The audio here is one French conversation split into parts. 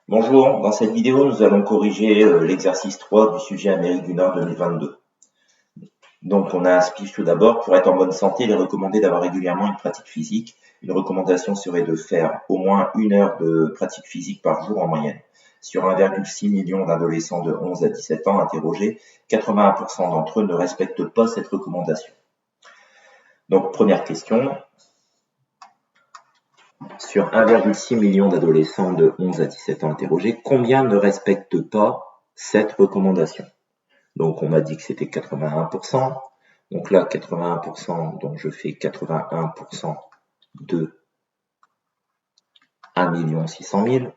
Bonjour, dans cette vidéo, nous allons corriger l'exercice 3 du sujet Amérique du Nord 2022. Donc, on a un speech tout d'abord. Pour être en bonne santé, il est recommandé d'avoir régulièrement une pratique physique. Une recommandation serait de faire au moins 1 heure de pratique physique par jour en moyenne. Sur 1,6 million d'adolescents de 11 à 17 ans interrogés, 81% d'entre eux ne respectent pas cette recommandation. Donc, première question. Sur 1,6 million d'adolescents de 11 à 17 ans interrogés, combien ne respectent pas cette recommandation? Donc on m'a dit que c'était 81%. Donc là, 81%, donc je fais 81% de 1 600 000.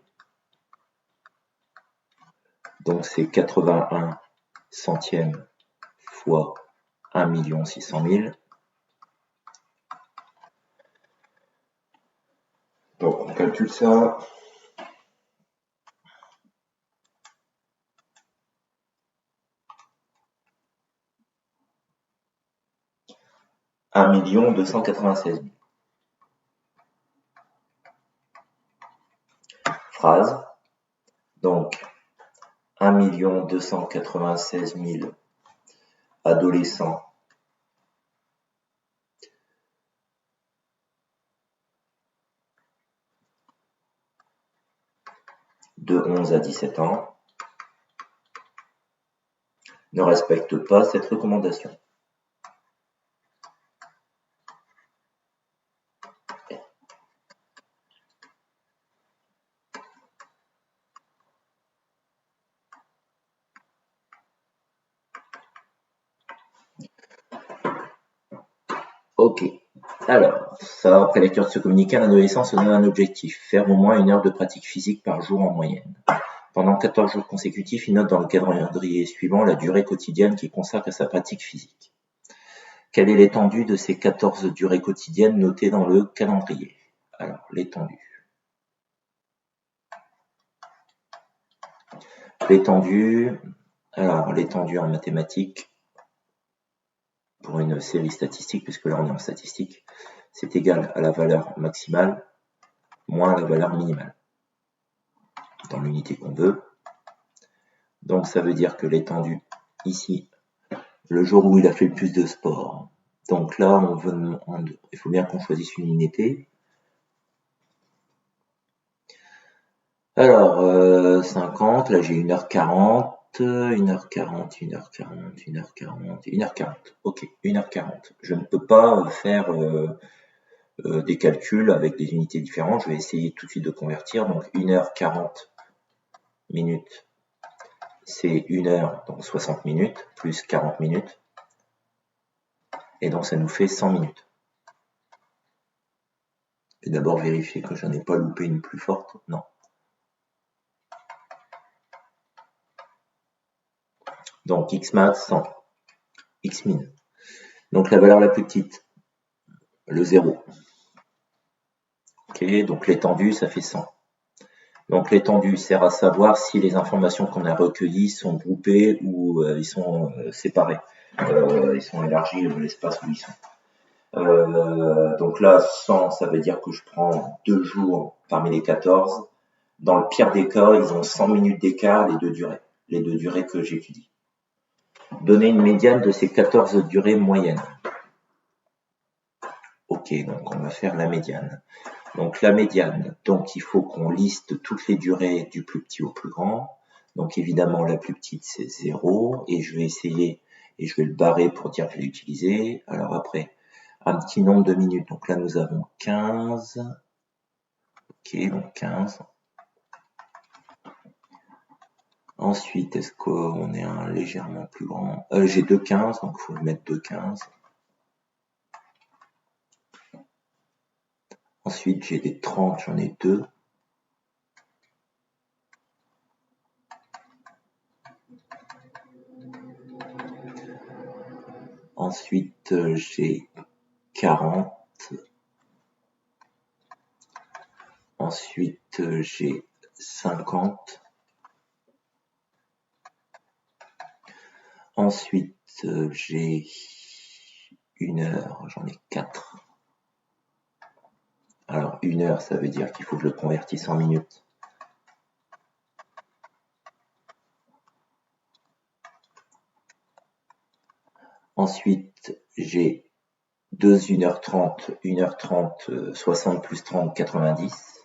Donc c'est 81 centièmes fois 1 600 000. Donc on calcule ça. « 1 296 000. Phrase. Donc 1 296 000 adolescents de 11 à 17 ans ne respectent pas cette recommandation. Ok. Alors, ça, après lecture de ce communiqué, un adolescent se donne un objectif, faire au moins 1 heure de pratique physique par jour en moyenne. Pendant 14 jours consécutifs, il note dans le calendrier suivant la durée quotidienne qu'il consacre à sa pratique physique. Quelle est l'étendue de ces 14 durées quotidiennes notées dans le calendrier? Alors, l'étendue. L'étendue en mathématiques, pour une série statistique, puisque là on est en statistique, c'est égal à la valeur maximale moins la valeur minimale, dans l'unité qu'on veut. Donc ça veut dire que l'étendue ici, le jour où il a fait le plus de sport, donc là il faut bien qu'on choisisse une unité. Alors 50, là j'ai 1h40, 1h40, 1h40, 1h40, 1h40, ok, 1h40. Je ne peux pas faire des calculs avec des unités différentes, je vais essayer tout de suite de convertir, donc 1h40 minutes, c'est 1 heure, donc 60 minutes, plus 40 minutes, et donc ça nous fait 100 minutes. Je vais d'abord vérifier que je n'en ai pas loupé une plus forte, non. Donc xmax 100, xmin. Donc la valeur la plus petite, le 0. Ok, donc l'étendue, ça fait 100. Donc l'étendue sert à savoir si les informations qu'on a recueillies sont groupées ou ils sont séparés. Ils sont élargis l'espace où ils sont. Donc là, 100, ça veut dire que je prends 2 jours parmi les 14. Dans le pire des cas, ils ont 100 minutes d'écart, les deux durées que j'étudie. Donner une médiane de ces 14 durées moyennes. Ok, donc on va faire la médiane. Donc la médiane, donc il faut qu'on liste toutes les durées du plus petit au plus grand. Donc évidemment la plus petite c'est 0 et je vais essayer et je vais le barrer pour dire que je l'ai utilisé. Alors après, un petit nombre de minutes, donc là nous avons 15. Ok, donc 15. Ensuite, est-ce qu'on est un légèrement plus grand? J'ai 2,15, donc il faut le mettre 2,15. Ensuite, j'ai des 30, j'en ai 2. Ensuite, j'ai 40. Ensuite, j'ai 50. Ensuite, j'ai 1 heure, j'en ai 4. Alors, 1 heure, ça veut dire qu'il faut que je le convertisse en minutes. Ensuite, j'ai 2 1h30, 1h30, 60 plus 30, 90.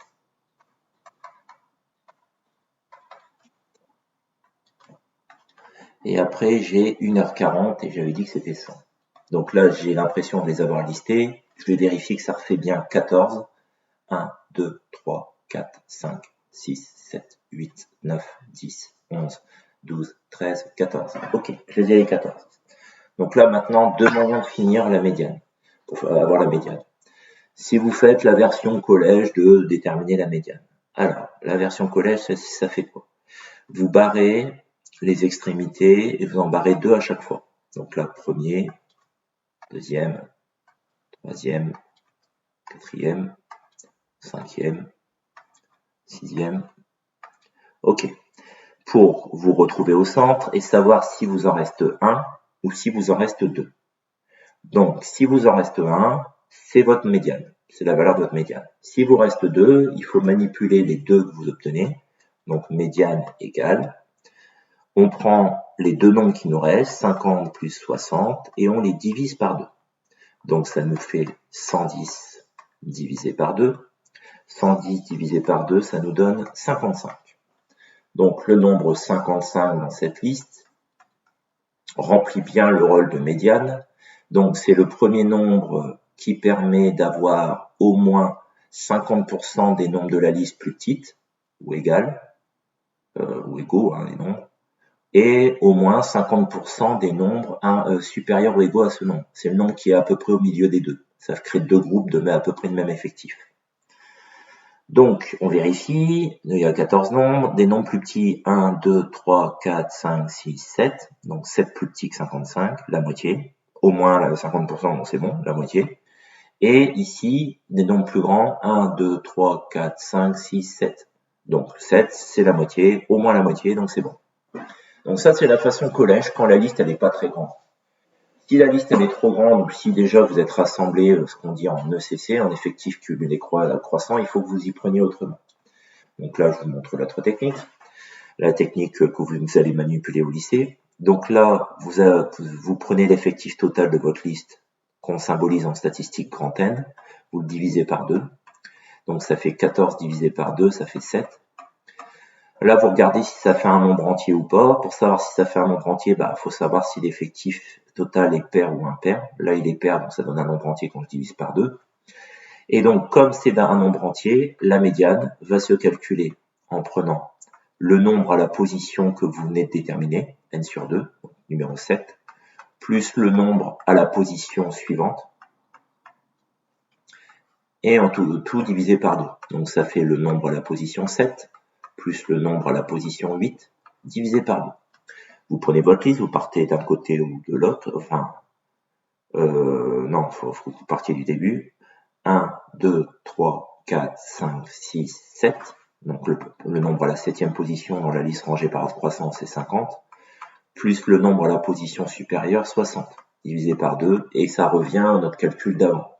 Et après, j'ai 1h40 et j'avais dit que c'était 100. Donc là, j'ai l'impression de les avoir listés. Je vais vérifier que ça refait bien 14. 1, 2, 3, 4, 5, 6, 7, 8, 9, 10, 11, 12, 13, 14. Ok, je les ai les 14. Donc là, maintenant, deux moyens de finir la médiane, pour avoir la médiane. Si vous faites la version collège de déterminer la médiane. Alors, la version collège, ça fait quoi? Vous barrez les extrémités et vous en barrez deux à chaque fois. Donc là, premier, deuxième, troisième, quatrième, cinquième, sixième. Ok. Pour vous retrouver au centre et savoir si vous en reste un ou si vous en reste deux. Donc, si vous en reste un, c'est votre médiane. C'est la valeur de votre médiane. Si vous reste deux, il faut manipuler les deux que vous obtenez. Donc, médiane égale. On prend les deux nombres qui nous restent, 50 plus 60, et on les divise par 2. Donc, ça nous fait 110 divisé par 2. 110 divisé par 2, ça nous donne 55. Donc, le nombre 55 dans cette liste remplit bien le rôle de médiane. Donc, c'est le premier nombre qui permet d'avoir au moins 50% des nombres de la liste plus petites, ou égales, ou égaux, les nombres, et au moins 50% des nombres supérieurs ou égaux à ce nombre. C'est le nombre qui est à peu près au milieu des deux. Ça crée deux groupes de à peu près le même effectif. Donc, on vérifie, il y a 14 nombres, des nombres plus petits, 1, 2, 3, 4, 5, 6, 7, donc 7 plus petits que 55, la moitié, au moins 50%, donc c'est bon, la moitié. Et ici, des nombres plus grands, 1, 2, 3, 4, 5, 6, 7. Donc 7, c'est la moitié, au moins la moitié, donc c'est bon. Donc ça, c'est la façon collège quand la liste, elle n'est pas très grande. Si la liste, elle est trop grande, ou si déjà vous êtes rassemblés, ce qu'on dit en ECC, en effectif cumulé croissant, il faut que vous y preniez autrement. Donc là, je vous montre l'autre technique, la technique que vous allez manipuler au lycée. Donc là, vous prenez l'effectif total de votre liste, qu'on symbolise en statistique grand N, vous le divisez par 2. Donc ça fait 14 divisé par 2, ça fait 7. Là, vous regardez si ça fait un nombre entier ou pas. Pour savoir si ça fait un nombre entier, il faut savoir si l'effectif total est pair ou impair. Là, il est pair, donc ça donne un nombre entier quand je divise par 2. Et donc, comme c'est un nombre entier, la médiane va se calculer en prenant le nombre à la position que vous venez de déterminer, n sur 2, numéro 7, plus le nombre à la position suivante, et en tout divisé par 2. Donc ça fait le nombre à la position 7, plus le nombre à la position 8, divisé par 2. Vous prenez votre liste, vous partez d'un côté ou de l'autre, non, il faut que vous partiez du début. 1, 2, 3, 4, 5, 6, 7. Donc le nombre à la 7e position dans la liste rangée par croissance, c'est 50. Plus le nombre à la position supérieure, 60. Divisé par 2, et ça revient à notre calcul d'avant.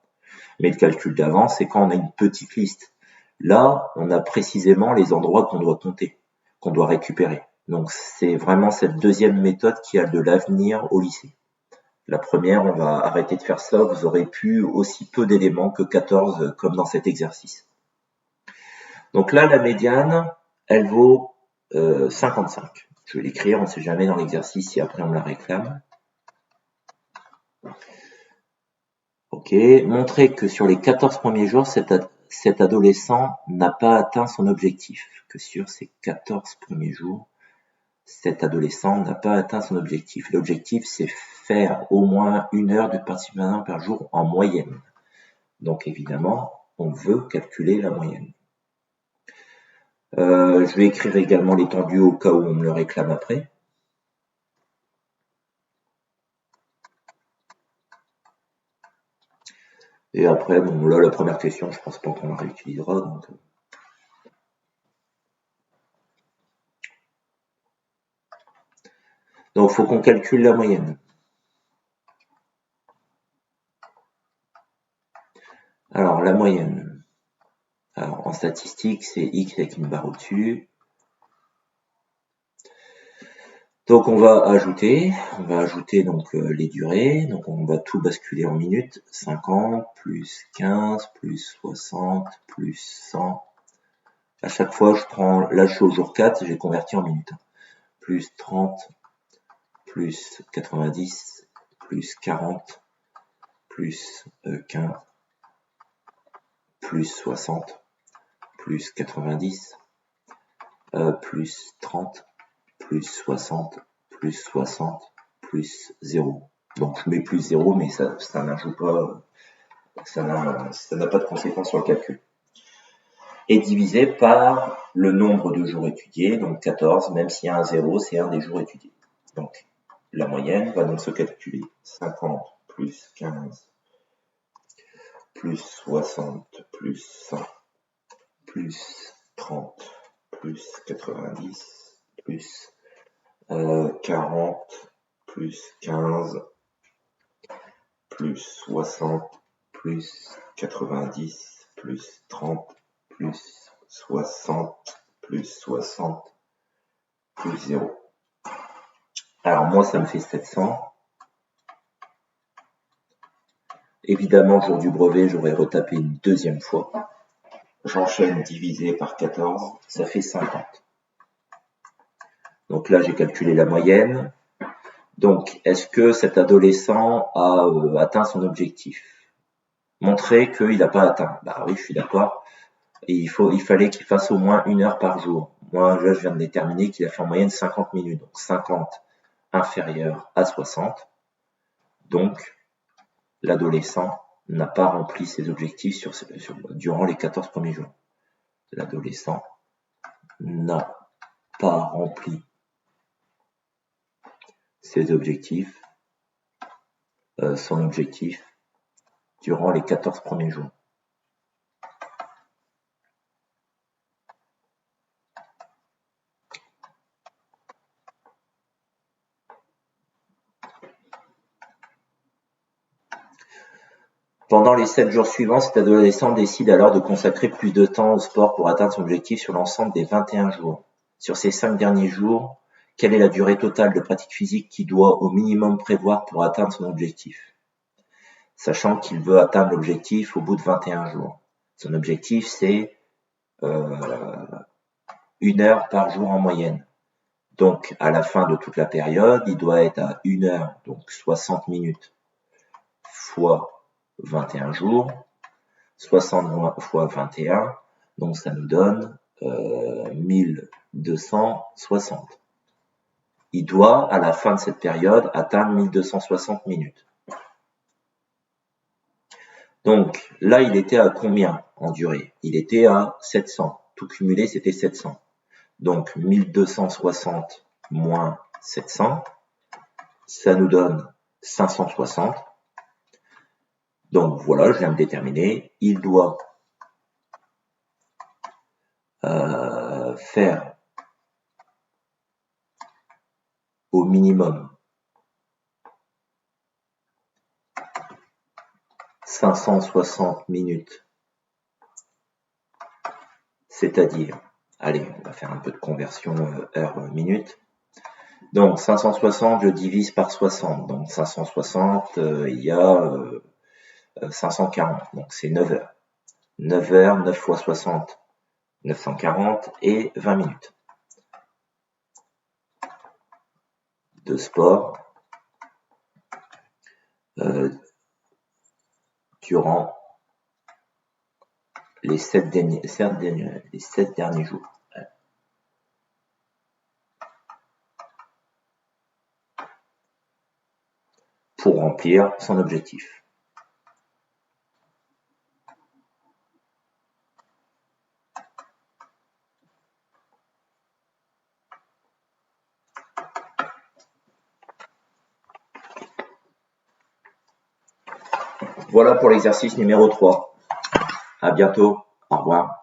Mais le calcul d'avant, c'est quand on a une petite liste. Là, on a précisément les endroits qu'on doit compter, qu'on doit récupérer. Donc c'est vraiment cette deuxième méthode qui a de l'avenir au lycée. La première, on va arrêter de faire ça, vous aurez plus aussi peu d'éléments que 14 comme dans cet exercice. Donc là, la médiane, elle vaut 55. Je vais l'écrire, on ne sait jamais dans l'exercice si après on me la réclame. Ok, montrer que sur les 14 premiers jours, cet adolescent n'a pas atteint son objectif. Que sur ces 14 premiers jours, cet adolescent n'a pas atteint son objectif. L'objectif, c'est faire au moins 1 heure de participation par jour en moyenne. Donc évidemment, on veut calculer la moyenne. Je vais écrire également l'étendue au cas où on me le réclame après. Et après, bon, là, la première question, je pense pas qu'on la réutilisera. Donc, il faut qu'on calcule la moyenne. Alors, la moyenne. Alors, en statistique, c'est x avec une barre au-dessus. Donc on va ajouter donc les durées, donc on va tout basculer en minutes, 50, plus 15, plus 60, plus 100. À chaque fois je prends, là je suis au jour 4, j'ai converti en minutes. Plus 30, plus 90, plus 40, plus 15, plus 60, plus 90, plus 30, plus 60, plus 60, plus 0. Donc je mets plus 0, mais ça n'ajoute pas, ça n'a pas de conséquence sur le calcul. Et divisé par le nombre de jours étudiés, donc 14, même s'il y a un 0, c'est un des jours étudiés. Donc la moyenne va donc se calculer 50 plus 15 plus 60 plus 100 plus 30 plus 90 plus 40 plus 15 plus 60 plus 90 plus 30 plus 60 plus 60 plus 0. Alors moi ça me fait 700. Évidemment, jour du brevet, j'aurais retapé une deuxième fois. J'enchaîne divisé par 14, ça fait 50. Donc là, j'ai calculé la moyenne. Donc, est-ce que cet adolescent a atteint son objectif? Montrer qu'il n'a pas atteint. Bah oui, je suis d'accord. Et il fallait qu'il fasse au moins 1 heure par jour. Moi, là, je viens de déterminer qu'il a fait en moyenne 50 minutes. Donc 50 inférieur à 60. Donc, l'adolescent n'a pas rempli ses objectifs durant les 14 premiers jours. L'adolescent n'a pas rempli ses objectifs, son objectif, durant les 14 premiers jours. Pendant les 7 jours suivants, cet adolescent décide alors de consacrer plus de temps au sport pour atteindre son objectif sur l'ensemble des 21 jours. Sur ces 5 derniers jours, quelle est la durée totale de pratique physique qu'il doit au minimum prévoir pour atteindre son objectif? Sachant qu'il veut atteindre l'objectif au bout de 21 jours. Son objectif, c'est 1 heure par jour en moyenne. Donc, à la fin de toute la période, il doit être à 1 heure, donc 60 minutes, fois 21 jours, 60 fois 21, donc ça nous donne 1260. Il doit, à la fin de cette période, atteindre 1260 minutes. Donc là, il était à combien en durée? Il était à 700. Tout cumulé, c'était 700. Donc 1260 moins 700, ça nous donne 560. Donc voilà, je viens de déterminer. Il doit faire au minimum 560 minutes, c'est-à-dire, allez, on va faire un peu de conversion heure-minute. Donc 560, je divise par 60. Donc 560, il y a 540. Donc c'est 9 heures. 9 heures, 9 fois 60, 940 et 20 minutes de sport durant les 7 derniers jours. Pour remplir son objectif. Voilà pour l'exercice numéro 3. À bientôt. Au revoir.